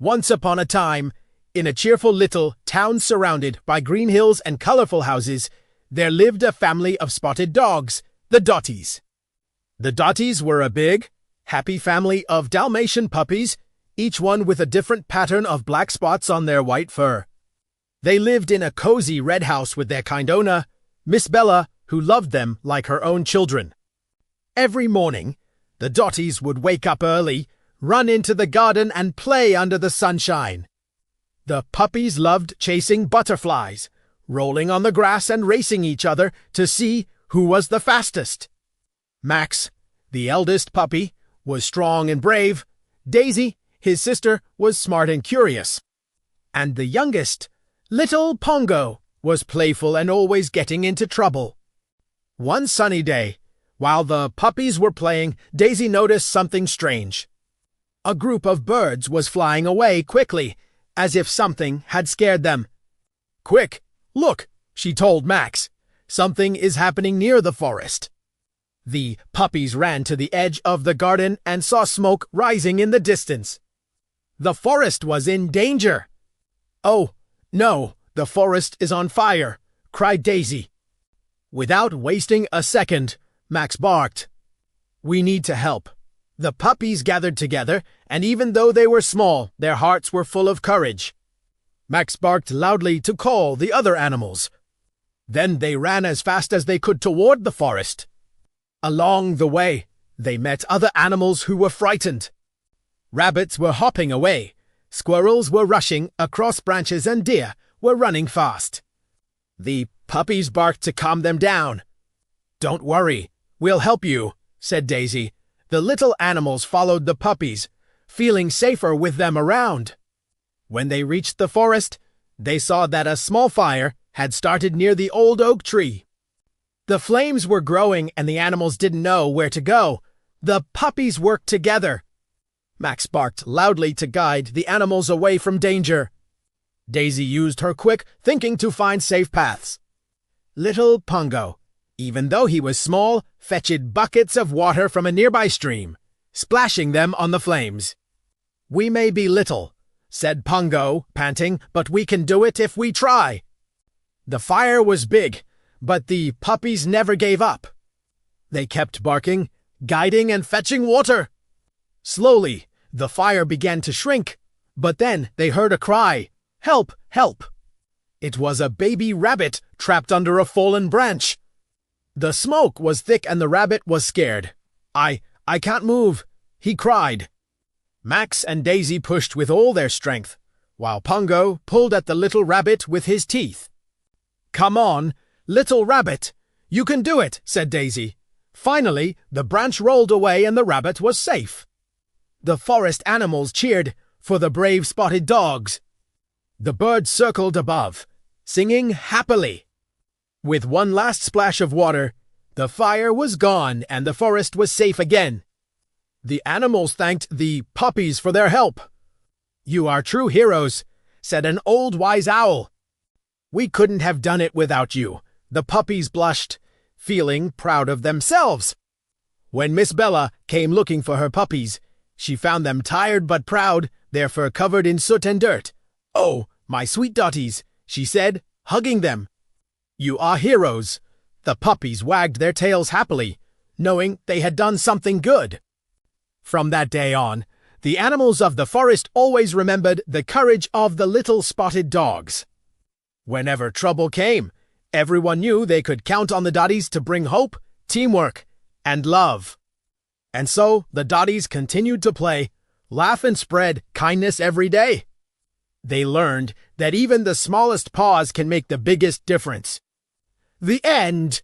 Once upon a time, in a cheerful little town surrounded by green hills and colorful houses, there lived a family of spotted dogs, the Dotties. The Dotties were a big, happy family of Dalmatian puppies, each one with a different pattern of black spots on their white fur. They lived in a cozy red house with their kind owner, Miss Bella, who loved them like her own children. Every morning, the Dotties would wake up early, run into the garden and play under the sunshine. The puppies loved chasing butterflies, rolling on the grass and racing each other to see who was the fastest. Max, the eldest puppy, was strong and brave. Daisy, his sister, was smart and curious. And the youngest, little Pongo, was playful and always getting into trouble. One sunny day, while the puppies were playing, Daisy noticed something strange. A group of birds was flying away quickly, as if something had scared them. "Quick, look," she told Max. "Something is happening near the forest." The puppies ran to the edge of the garden and saw smoke rising in the distance. The forest was in danger. "Oh, no, the forest is on fire," cried Daisy. Without wasting a second, Max barked. "We need to help." The puppies gathered together, and even though they were small, their hearts were full of courage. Max barked loudly to call the other animals. Then they ran as fast as they could toward the forest. Along the way, they met other animals who were frightened. Rabbits were hopping away, squirrels were rushing across branches, and deer were running fast. The puppies barked to calm them down. "Don't worry, we'll help you," said Daisy. The little animals followed the puppies, feeling safer with them around. When they reached the forest, they saw that a small fire had started near the old oak tree. The flames were growing and the animals didn't know where to go. The puppies worked together. Max barked loudly to guide the animals away from danger. Daisy used her quick thinking to find safe paths. Little Pongo, even though he was small, fetched buckets of water from a nearby stream, splashing them on the flames. "We may be little," said Pongo, panting, "but we can do it if we try." The fire was big, but the puppies never gave up. They kept barking, guiding, and fetching water. Slowly, the fire began to shrink, but then they heard a cry, "Help! Help!" It was a baby rabbit trapped under a fallen branch. The smoke was thick and the rabbit was scared. I can't move," he cried. Max and Daisy pushed with all their strength, while Pongo pulled at the little rabbit with his teeth. "Come on, little rabbit, you can do it," said Daisy. Finally, the branch rolled away and the rabbit was safe. The forest animals cheered for the brave spotted dogs. The birds circled above, singing happily. With one last splash of water, the fire was gone and the forest was safe again. The animals thanked the puppies for their help. "You are true heroes," said an old wise owl. "We couldn't have done it without you," the puppies blushed, feeling proud of themselves. When Miss Bella came looking for her puppies, she found them tired but proud, their fur covered in soot and dirt. "Oh, my sweet Dotties," she said, hugging them. "You are heroes." The puppies wagged their tails happily, knowing they had done something good. From that day on, the animals of the forest always remembered the courage of the little spotted dogs. Whenever trouble came, everyone knew they could count on the Dotties to bring hope, teamwork, and love. And so the Dotties continued to play, laugh, and spread kindness every day. They learned that even the smallest paws can make the biggest difference. The end.